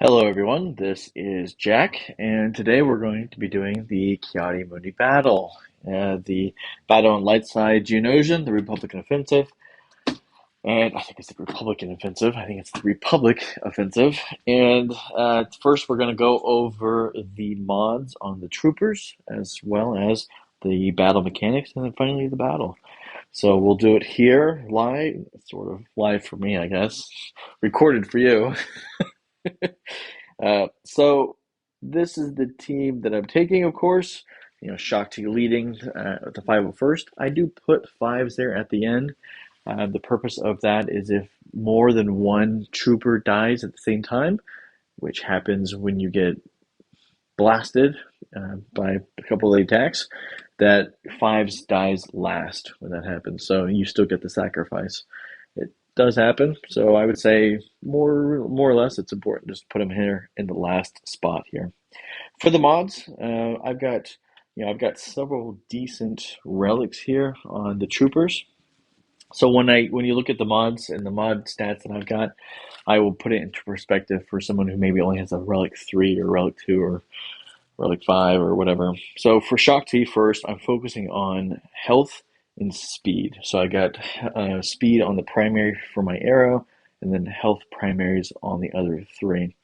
Hello everyone, this is Jack, and today we're going to be doing the Chiari Mundi battle. The battle on light side Geonosian, the Republican offensive, and I think it's the Republican offensive, I think it's the Republic offensive. And first we're going to go over the mods on the troopers, as well as the battle mechanics, and then finally the battle. So we'll do it here, live, sort of live for me, I guess, recorded for you. So this is the team that I'm taking, of course. Shakti leading the 501st. I do put fives there at the end. The purpose of that is if more than one trooper dies at the same time, which happens when you get blasted by a couple of attacks, that fives dies last when that happens. So you still get the sacrifice. It does happen. So I would say more or less it's important just to put them here in the last spot here. For the mods, I've got several decent relics here on the troopers. So when you look at the mods and the mod stats that I've got, I will put it into perspective for someone who maybe only has a relic 3 or relic 2 or relic 5 or whatever. So for Shakti first, I'm focusing on health and speed. So I got speed on the primary for my arrow, and then health primaries on the other 3.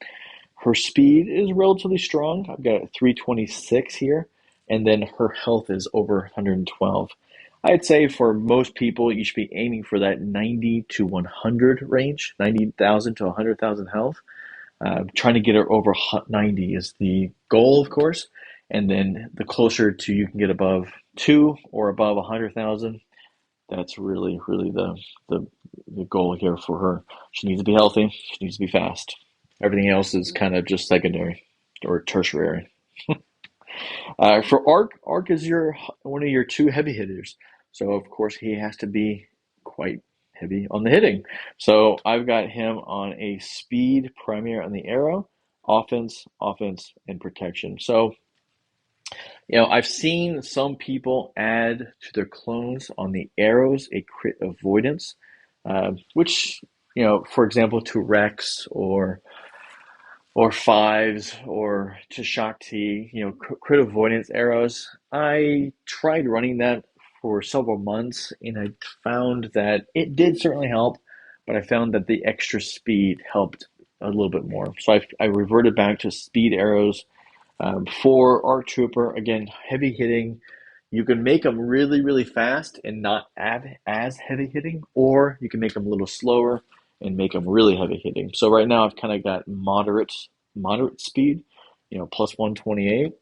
Her speed is relatively strong. I've got 326 here, and then her health is over 112. I'd say for most people, you should be aiming for that 90 to 100 range, 90,000 to 100,000 health. Trying to get her over 90 is the goal, of course, and then the closer to you can get above 2 or above 100,000, that's really the goal here for her. She needs to be healthy. She needs to be fast. Everything else is kind of just secondary or tertiary. For Arc is one of your 2 heavy hitters, so of course he has to be quite heavy on the hitting. So I've got him on a speed primary on the arrow, offense, and protection. So I've seen some people add to their clones on the arrows a crit avoidance, which for example, to Rex or fives or to Shakti, crit avoidance arrows. I tried running that for several months and I found that it did certainly help, but I found that the extra speed helped a little bit more. So I reverted back to speed arrows. For Arc Trooper, again, heavy hitting. You can make them really fast and not as heavy hitting, or you can make them a little slower and make them really heavy hitting. So right now I've kind of got moderate speed, plus 128.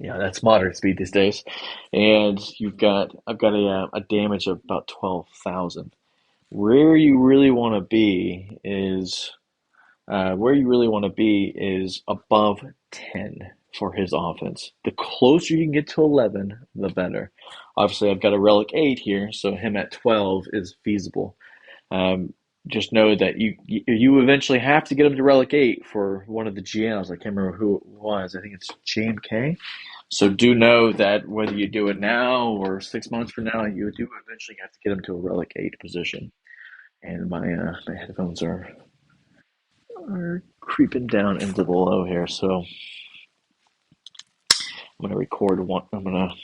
Yeah, that's moderate speed these days. And I've got a damage of about 12,000. Where you really want to be is above 10 for his offense. The closer you can get to 11, the better. Obviously, I've got a relic 8 here, so him at 12 is feasible. Um, just know that you eventually have to get him to relic 8 for one of the GMs. I can't remember who it was. I think it's JMK. So do know that whether you do it now or 6 months from now, you do eventually have to get him to a relic 8 position. And my headphones are creeping down into the low here, so I'm gonna record one. I'm gonna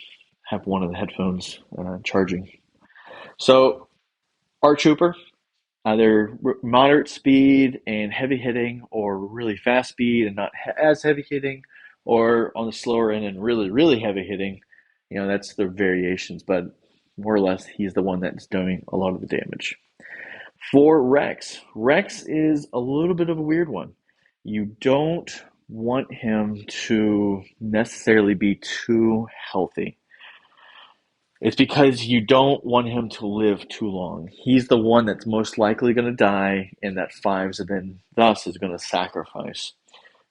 have one of the headphones charging. So, Arc Trooper, either moderate speed and heavy hitting, or really fast speed and not as heavy hitting, or on the slower end and really heavy hitting. That's the variations, but more or less, he's the one that's doing a lot of the damage. For Rex is a little bit of a weird one. You don't want him to necessarily be too healthy. It's because you don't want him to live too long. He's the one that's most likely going to die, and that fives and then thus is going to sacrifice.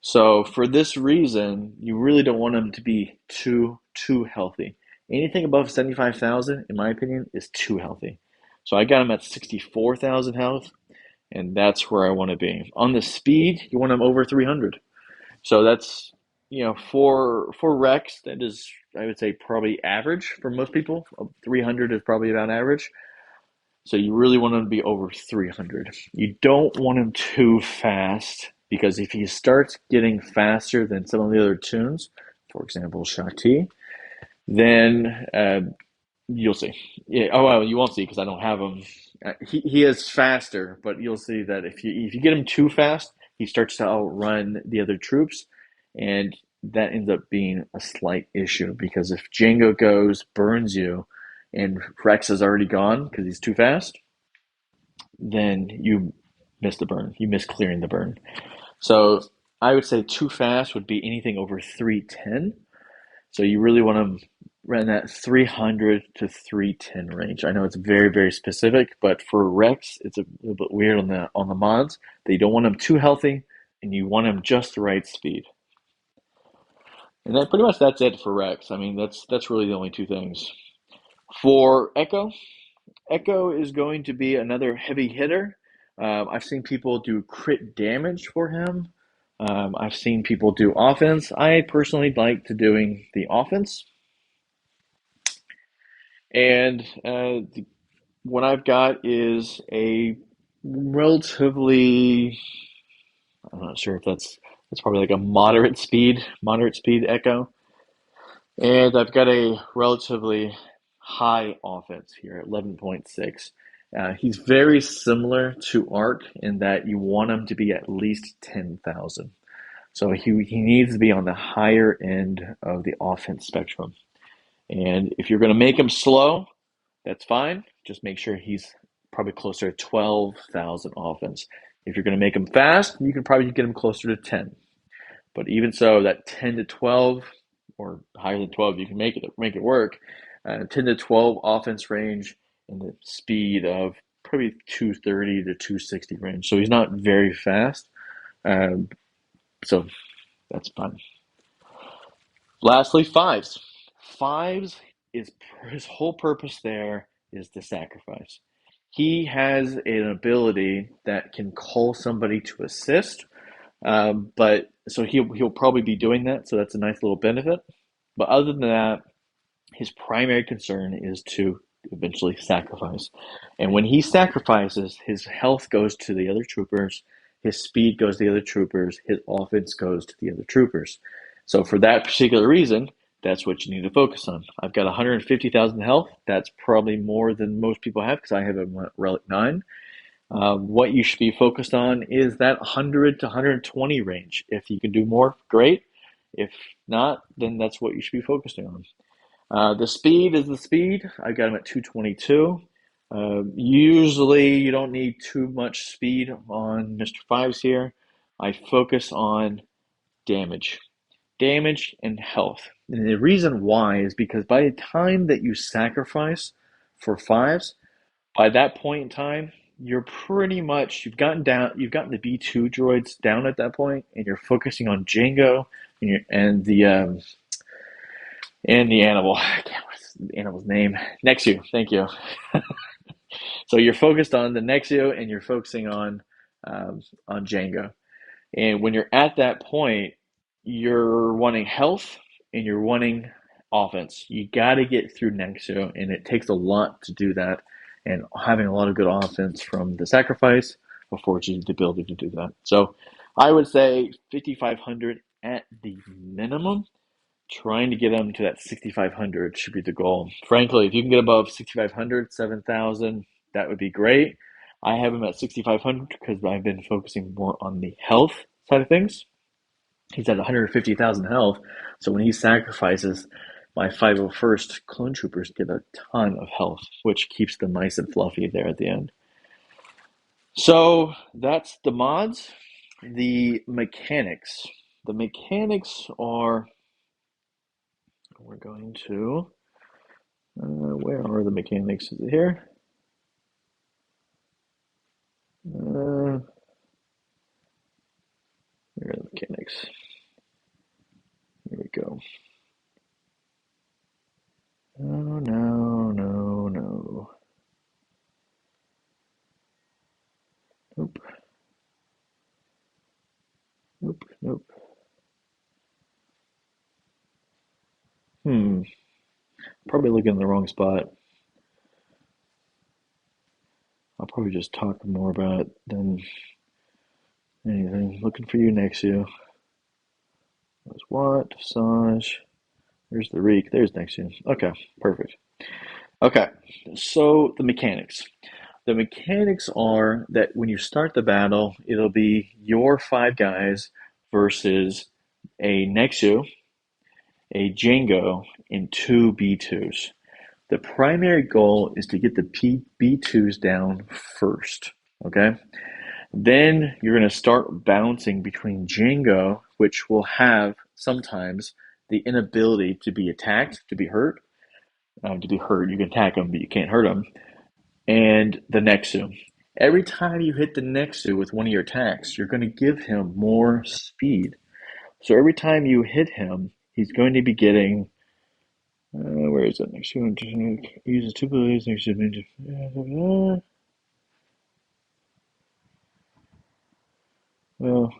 So for this reason, you really don't want him to be too healthy. Anything above 75,000, in my opinion, is too healthy. So I got him at 64,000 health, and that's where I want to be. On the speed, you want him over 300. So that's for Rex, that is, I would say, probably average for most people. 300 is probably about average. So you really want him to be over 300. You don't want him too fast because if he starts getting faster than some of the other tunes, for example, Shakti, then you'll see. Yeah. Oh well, you won't see because I don't have him. He is faster, but you'll see that if you get him too fast, he starts to outrun the other troops, and that ends up being a slight issue because if Django goes, burns you, and Rex is already gone because he's too fast, then you miss the burn. You miss clearing the burn. So I would say too fast would be anything over 310. So you really want to run that 300 to 310 range. I know it's very, very specific, but for Rex, it's a little bit weird on the mods. They don't want him too healthy, and you want him just the right speed. And that pretty much that's it for Rex. I mean, that's really the only two things. For Echo, Echo is going to be another heavy hitter. I've seen people do crit damage for him. I've seen people do offense. I personally like to doing the offense. And what I've got is a relatively, I'm not sure if that's probably like a moderate speed Echo. And I've got a relatively high offense here at 11.6. He's very similar to Arc in that you want him to be at least 10,000. So he needs to be on the higher end of the offense spectrum. And if you're going to make him slow, that's fine. Just make sure he's probably closer to 12,000 offense. If you're going to make him fast, you can probably get him closer to 10. But even so, that 10 to 12 or higher than 12, you can make it work. 10 to 12 offense range and the speed of probably 230 to 260 range. So he's not very fast. Um, so that's fine. Lastly, fives. Fives is his whole purpose there is to sacrifice. He has an ability that can call somebody to assist, but so he'll probably be doing that. So that's a nice little benefit. But other than that, his primary concern is to eventually sacrifice. And when he sacrifices, his health goes to the other troopers, his speed goes to the other troopers, his offense goes to the other troopers. So for that particular reason, that's what you need to focus on. I've got 150,000 health. That's probably more than most people have because I have a Relic 9. What you should be focused on is that 100 to 120 range. If you can do more, great. If not, then that's what you should be focusing on. The speed is the speed. I got him at 222. Usually you don't need too much speed on Mr. Fives here. I focus on damage. Damage and health. And the reason why is because by the time that you sacrifice for fives, by that point in time, you're pretty much you've gotten the B2 droids down at that point, and you're focusing on Django and the animal. I can't what's the animal's name? Nexu. Thank you. So you're focused on the Nexu, and you're focusing on Django. And when you're at that point, you're wanting health and you're wanting offense. You got to get through Nexu, and it takes a lot to do that. And having a lot of good offense from the sacrifice affords you the ability to do that. So I would say 5,500 at the minimum. Trying to get them to that 6,500 should be the goal. Frankly, if you can get above 6,500, 7,000, that would be great. I have him at 6,500 because I've been focusing more on the health side of things. He's at 150,000 health, so when he sacrifices, my 501st clone troopers get a ton of health, which keeps them nice and fluffy there at the end. So that's the mods. The mechanics. The mechanics are we're going to, where are the mechanics? Is it here? Where are the mechanics? Here we go. Oh, no, no, no. Nope. Nope, nope. Probably looking in the wrong spot. I'll probably just talk more about it than Anything? Looking for you next to. There's what? Saj. There's the Reek. There's next to. Okay, perfect. Okay, so the mechanics. The mechanics are that when you start the battle, it'll be your five guys versus a Nexu, a Django, and two B2s. The primary goal is to get the B2s down first. Okay? Then you're going to start bouncing between Django, which will have sometimes the inability to be attacked, to be hurt. To be hurt, you can attack them, but you can't hurt them. And the Nexu. Every time you hit the Nexu with one of your attacks, you're going to give him more speed. So every time you hit him, he's going to be getting. Where is it? Nexu uses two abilities. Well,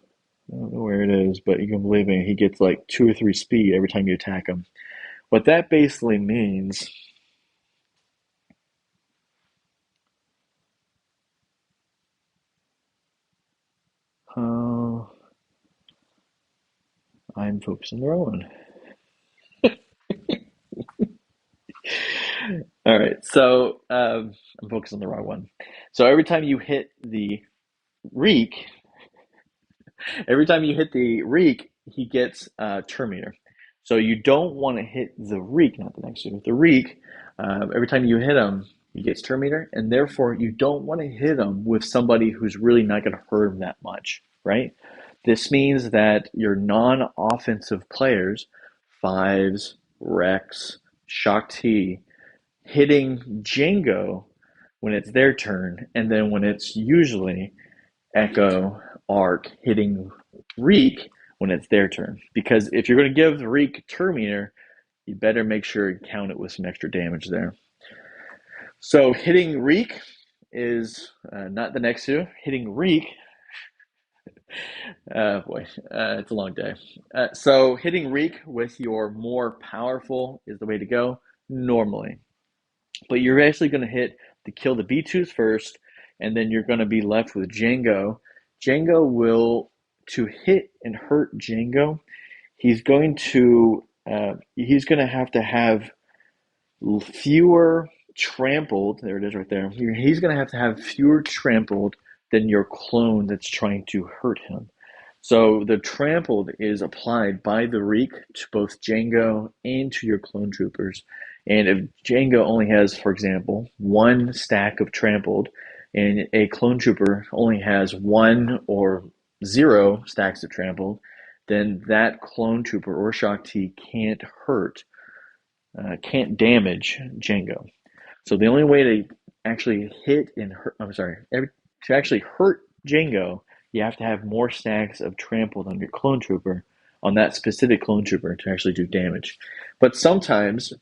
I don't know where it is, but you can believe me, he gets like two or three speed every time you attack him. What that basically means, uh, I'm focusing the wrong one. All right, so I'm focusing on the wrong one. So every time you hit the Reek, he gets Terminator. So you don't want to hit the Reek, not the next one. The Reek, every time you hit him, he gets Terminator, and therefore you don't want to hit him with somebody who's really not going to hurt him that much, right? This means that your non-offensive players, Fives, Rex, Shock T, hitting Django when it's their turn, and then when it's usually Echo, Arc hitting Reek when it's their turn. Because if you're going to give Reek Terminator, you better make sure you count it with some extra damage there. So hitting Reek is not the Nexu. Hitting Reek, boy, it's a long day. So hitting Reek with your more powerful is the way to go normally. But you're actually going to hit to kill the B2s first, and then you're going to be left with Django. Django will, to hit and hurt Django, he's going to have fewer trampled. There it is right there. He's going to have fewer trampled than your clone that's trying to hurt him. So the trampled is applied by the Reek to both Django and to your clone troopers. And if Django only has, for example, one stack of trampled, and a clone trooper only has one or zero stacks of trampled, then that clone trooper or Shock T can't damage Django. So the only way to actually to actually hurt Django, you have to have more stacks of trampled on your clone trooper, on that specific clone trooper to actually do damage. But sometimes,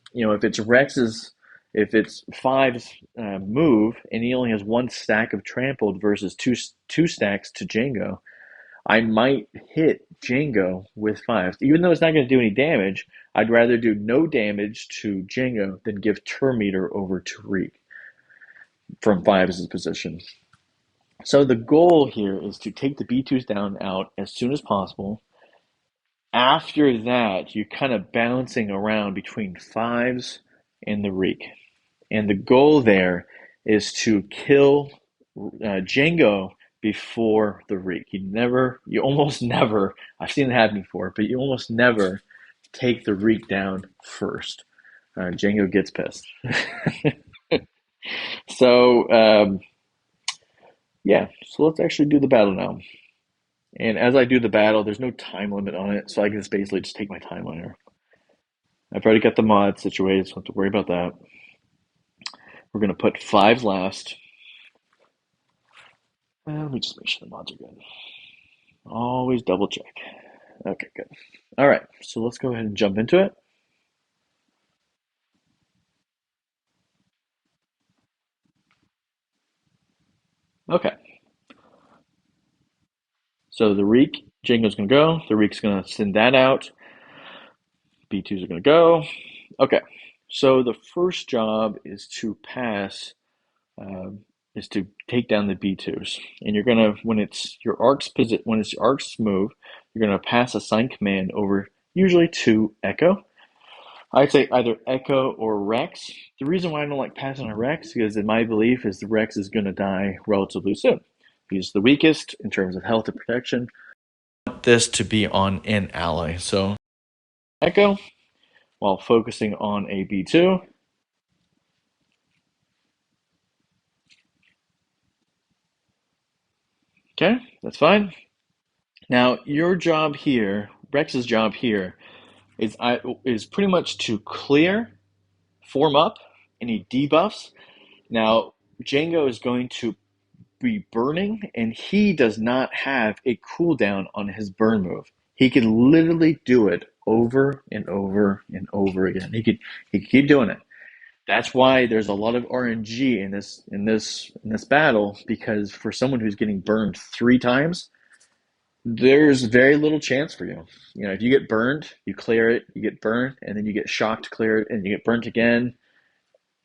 if it's Five's move and he only has one stack of trampled versus two stacks to Django, I might hit Django with Fives. Even though it's not going to do any damage, I'd rather do no damage to Django than give Terminator over to Reek from Fives' position. So the goal here is to take the B2s down out as soon as possible. After that, you're kind of bouncing around between Fives and the Reek. And the goal there is to kill Django before the Reek. You almost never, I've seen it happen before, but you almost never take the Reek down first. Django gets pissed. So, yeah, so let's actually do the battle now. And as I do the battle, there's no time limit on it, so I can just basically just take my time on here. I've already got the mod situated, so I don't have to worry about that. We're going to put Fives last. Let me just make sure the mods are good. Always double check. Okay, good. All right, so let's go ahead and jump into it. Okay, so the Reek, Django's going to go. The Reek's going to send that out. B2s are going to go. Okay, so the first job is to pass is to take down the B2s. And you're gonna when it's your arc's move, you're gonna pass a sign command over usually to Echo. I'd say either Echo or Rex. The reason why I don't like passing on Rex is in my belief is the Rex is gonna die relatively soon. He's the weakest in terms of health and protection. I want this to be on an ally. So Echo while focusing on a B2. Okay, that's fine. Now your job here, Rex's job here, is pretty much to clear, form up any debuffs. Now Django is going to be burning, and he does not have a cooldown on his burn move. He can literally do it over and over and over again. He could keep doing it. That's why there's a lot of RNG in this battle, because for someone who's getting burned 3 times, there's very little chance for you. You know, if you get burned, you clear it, you get burned, and then you get shocked, clear it, and you get burnt again.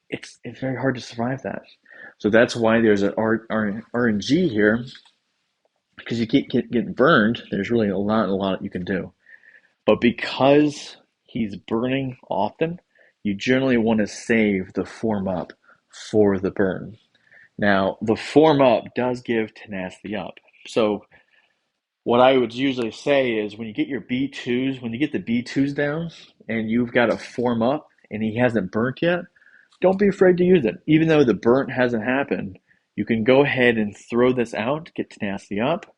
It's very hard to survive that. So that's why there's an RNG here, because you keep getting burned. There's really a lot you can do. But because he's burning often, you generally want to save the form up for the burn. Now, the form up does give tenacity up. So what I would usually say is when you get your B2s, when you get the B2s down and you've got a form up and he hasn't burnt yet, don't be afraid to use it. Even though the burnt hasn't happened, you can go ahead and throw this out, get tenacity up,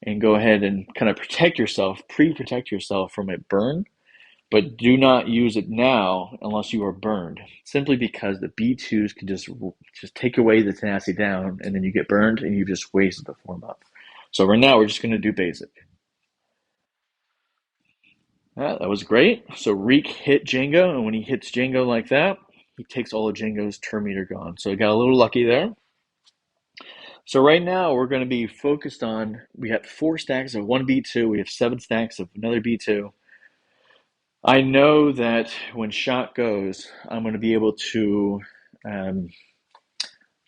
and go ahead and kind of protect yourself, pre-protect yourself from a burn, but do not use it now unless you are burned. Simply because the B2s can just take away the tenacity down, and then you get burned and you just wasted the form up. So right now we're just going to do basic. That was great. So Reek hit Django, and when he hits Django like that, he takes all of Django's turn meter gone. So he got a little lucky there. So right now we're going to be focused on, we have 4 stacks of one B2, we have 7 stacks of another B2. I know that when shot goes, I'm going to be able to um,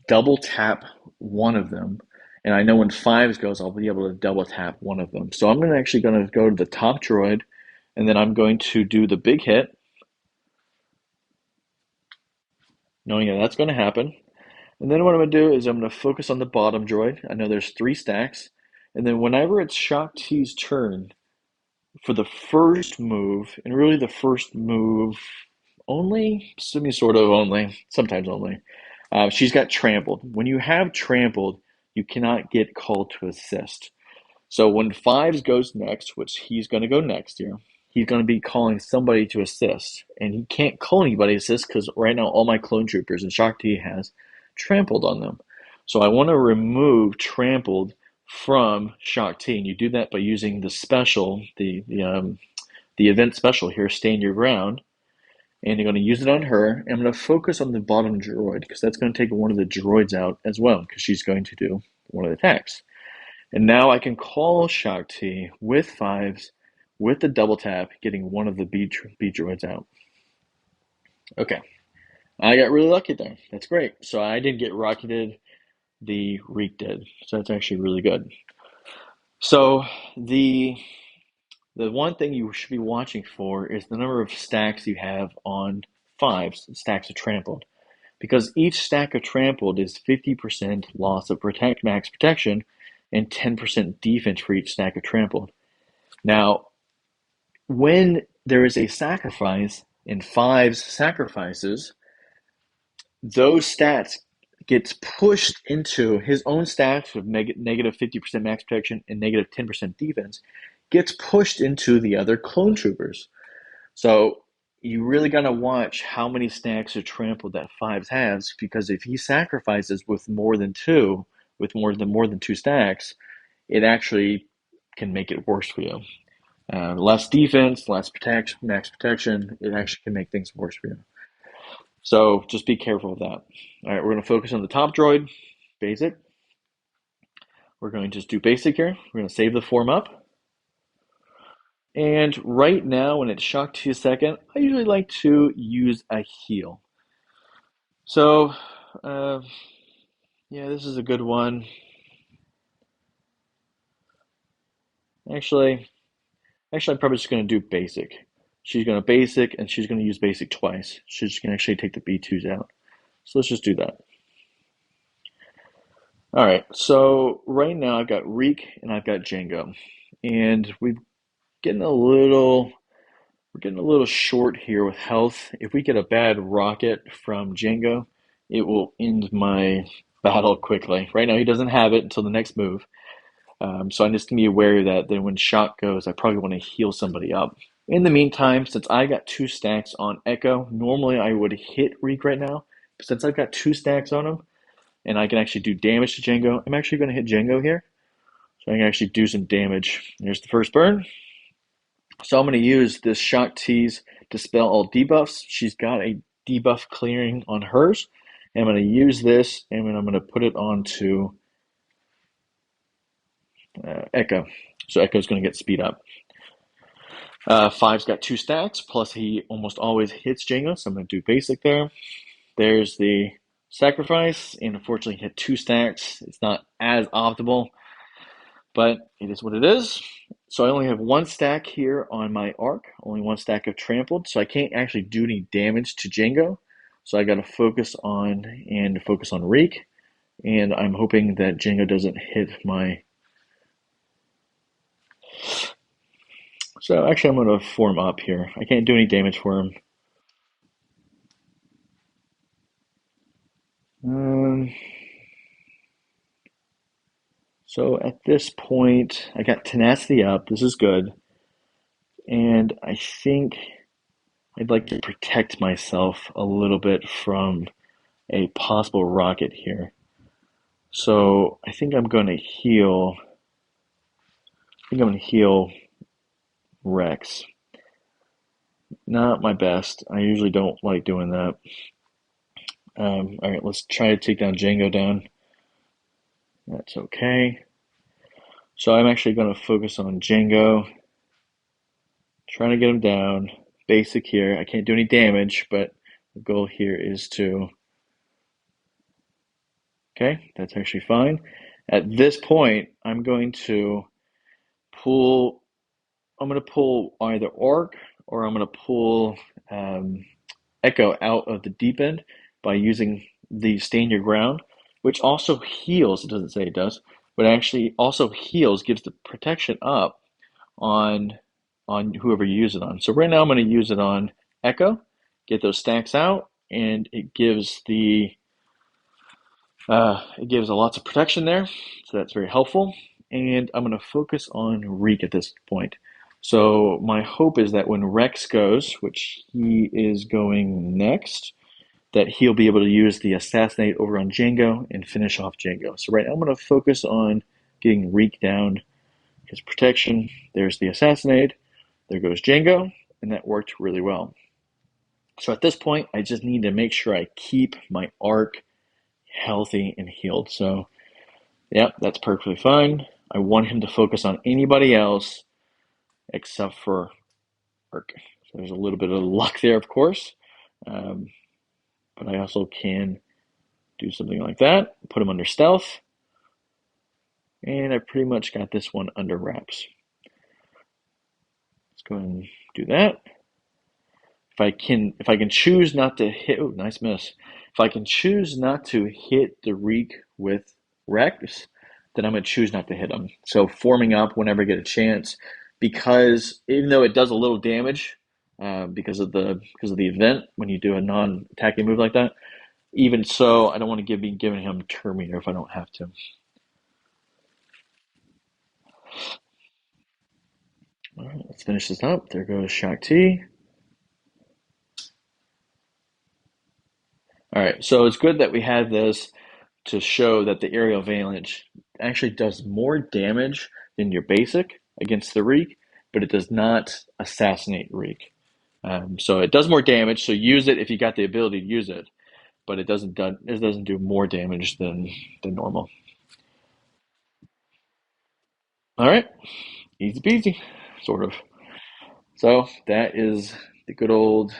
double tap one of them. And I know when 5s goes, I'll be able to double tap one of them. So I'm actually going to go to the top droid, and then I'm going to do the big hit, knowing that that's going to happen. And then what I'm going to do is I'm going to focus on the bottom droid. I know there's 3 stacks. And then whenever it's Shock T's turn, for the first move, and really the first move only, sort of only, sometimes only, she's got trampled. When you have trampled, you cannot get called to assist. So when 5s goes next, which he's going to go next here, he's going to be calling somebody to assist. And he can't call anybody to assist because right now all my clone troopers and Shock T has trampled on them. So I want to remove trampled from Shock T, and you do that by using the special, the event special here, Stand Your Ground, and you're going to use it on her. And I'm going to focus on the bottom droid because that's going to take one of the droids out as well because she's going to do one of the attacks. And now I can call Shock T with 5s with the double tap, getting one of the B droids out. Okay, I got really lucky there. That's great. So I didn't get rocketed. The Reek did. So that's actually really good. So the one thing you should be watching for is the number of stacks you have on 5s, stacks of trampled. Because each stack of trampled is 50% loss of max protection and 10% defense for each stack of trampled. Now, when there is a sacrifice in 5's sacrifices, those stats gets pushed into his own stats of negative 50% max protection and negative 10% defense, gets pushed into the other clone troopers. So you really got to watch how many stacks of trampled that 5s has, because if he sacrifices with more than 2, with more than 2 stacks, it actually can make it worse for you. Less defense, less max protection, it actually can make things worse for you. So just be careful of that. All right, we're going to focus on the top droid, basic. We're going to just do basic here. We're going to save the form up. And right now, when it's Shock T second, I usually like to use a heal. So Yeah, this is a good one. Actually, I'm probably just going to do basic. She's going to basic, and she's going to use basic twice. She's going to actually take the B2s out. So let's just do that. All right, so right now I've got Reek and I've got Django. And getting a little we're getting a little short here with health. If we get a bad rocket from Django, it will end my battle quickly. Right now he doesn't have it until the next move. So I'm just gonna be aware of that. Then when shot goes, I probably want to heal somebody up. In the meantime, since I got two stacks on Echo, normally I would hit Reek right now. But since I've got two stacks on him, and I can actually do damage to Django, I'm actually going to hit Django here. So I can actually do some damage. Here's the first burn. So I'm going to use this Shock Tease to dispel all debuffs. She's got a debuff clearing on hers. And I'm going to use this and I'm going to put it onto Echo. So Echo's going to get speed up. Five's got two stacks, plus he almost always hits Django, so I'm going to do basic there. There's the sacrifice, and unfortunately hit two stacks. It's not as optimal, but it is what it is. So I only have one stack here on my arc, only one stack of trampled, so I can't actually do any damage to Django. So I got to focus on Reek, and I'm hoping that Django doesn't hit my. So actually, I'm going to form up here. I can't do any damage for him. Um, so at this point, I got tenacity up. This is good, and I think I'd like to protect myself a little bit from a possible rocket here. So I think I'm going to heal. I think I'm going to heal Rex. Not my best. I usually don't like doing that. All right, let's try to take down Django down. That's okay. So I'm actually going to focus on Django, trying to get him down. Basic here. I can't do any damage, but the goal here is to. Okay, that's actually fine. At this point, pull. I'm going to pull either Orc or I'm going to pull um, Echo out of the deep end by using the Stand Your Ground, which also heals. It doesn't say it does, but actually also heals, gives the protection up on whoever you use it on. So right now I'm going to use it on Echo, get those stacks out, and it gives a lots of protection there, so that's very helpful. And I'm going to focus on Reek at this point. So my hope is that when Rex goes, which he is going next, that he'll be able to use the Assassinate over on Django and finish off Django. So right now I'm going to focus on getting Reek down, his protection. There's the Assassinate. There goes Django, and that worked really well. So at this point, I just need to make sure I keep my arc healthy and healed. So, yeah, that's perfectly fine. I want him to focus on anybody else except for Arc. So there's a little bit of luck there, of course. Um, but I also can do something like that, put him under stealth, and I pretty much got this one under wraps. Let's go ahead and do that. If I can choose not to hit, oh, nice miss. If I can choose not to hit the Reek with Rex, then I'm going to choose not to hit him. So forming up whenever I get a chance, because even though it does a little damage, because of the event when you do a non-attacking move like that, even so, I don't want to be giving him Terminator if I don't have to. All right, let's finish this up. There goes Shock T. All right, so it's good that we had this to show that the aerial valence actually does more damage than your basic against the Reek, but it does not assassinate Reek. So it does more damage, so use it if you got the ability to use it, but it doesn't do more damage than normal. All right, easy peasy, sort of. So that is the good old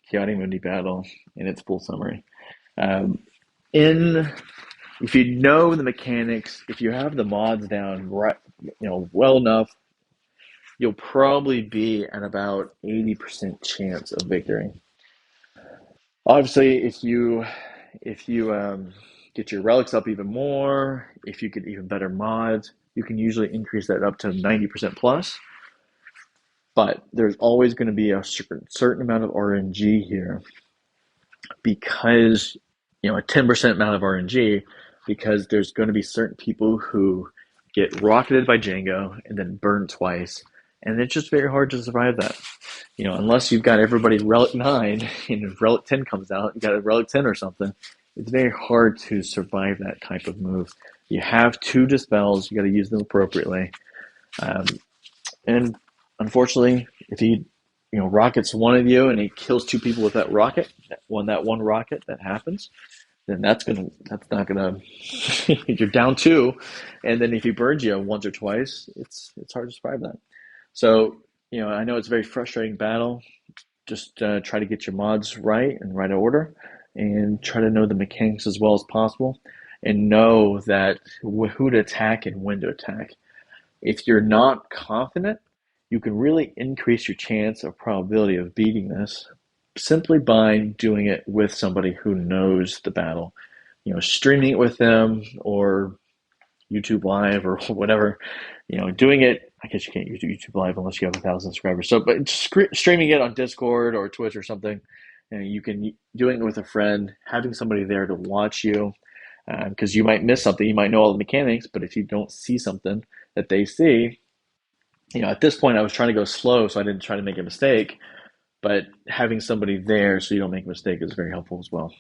Chaotic Mundi battle in its full summary. Um, in if you know the mechanics, if you have the mods down right, well enough, you'll probably be at about 80% chance of victory. Obviously, if you get your relics up even more, if you get even better mods, you can usually increase that up to 90% plus. But there's always going to be a certain amount of RNG here because, a 10% amount of RNG, because there's going to be certain people who get rocketed by Django and then burned twice. And it's just very hard to survive that. Unless you've got everybody Relic 9 and Relic 10 comes out, you got a Relic 10 or something, it's very hard to survive that type of move. You have two dispels, you got to use them appropriately. Um, and unfortunately, if he, rockets one of you and he kills two people with that rocket, that one rocket that happens, then that's not gonna. You're down two, and then if he burns you once or twice, it's hard to survive that. So I know it's a very frustrating battle. Just try to get your mods right and right order, and try to know the mechanics as well as possible, and know that who to attack and when to attack. If you're not confident, you can really increase your chance of probability of beating this simply by doing it with somebody who knows the battle. Streaming it with them or YouTube Live or whatever. Doing it. I guess you can't use YouTube Live unless you have 1,000 subscribers. So, but streaming it on Discord or Twitch or something, you can doing it with a friend, having somebody there to watch you, because you might miss something. You might know all the mechanics, but if you don't see something that they see, at this point I was trying to go slow, so I didn't try to make a mistake. But having somebody there so you don't make a mistake is very helpful as well.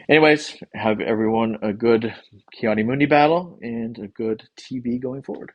Anyways, have everyone a good Kiadi Mundi battle and a good TB going forward.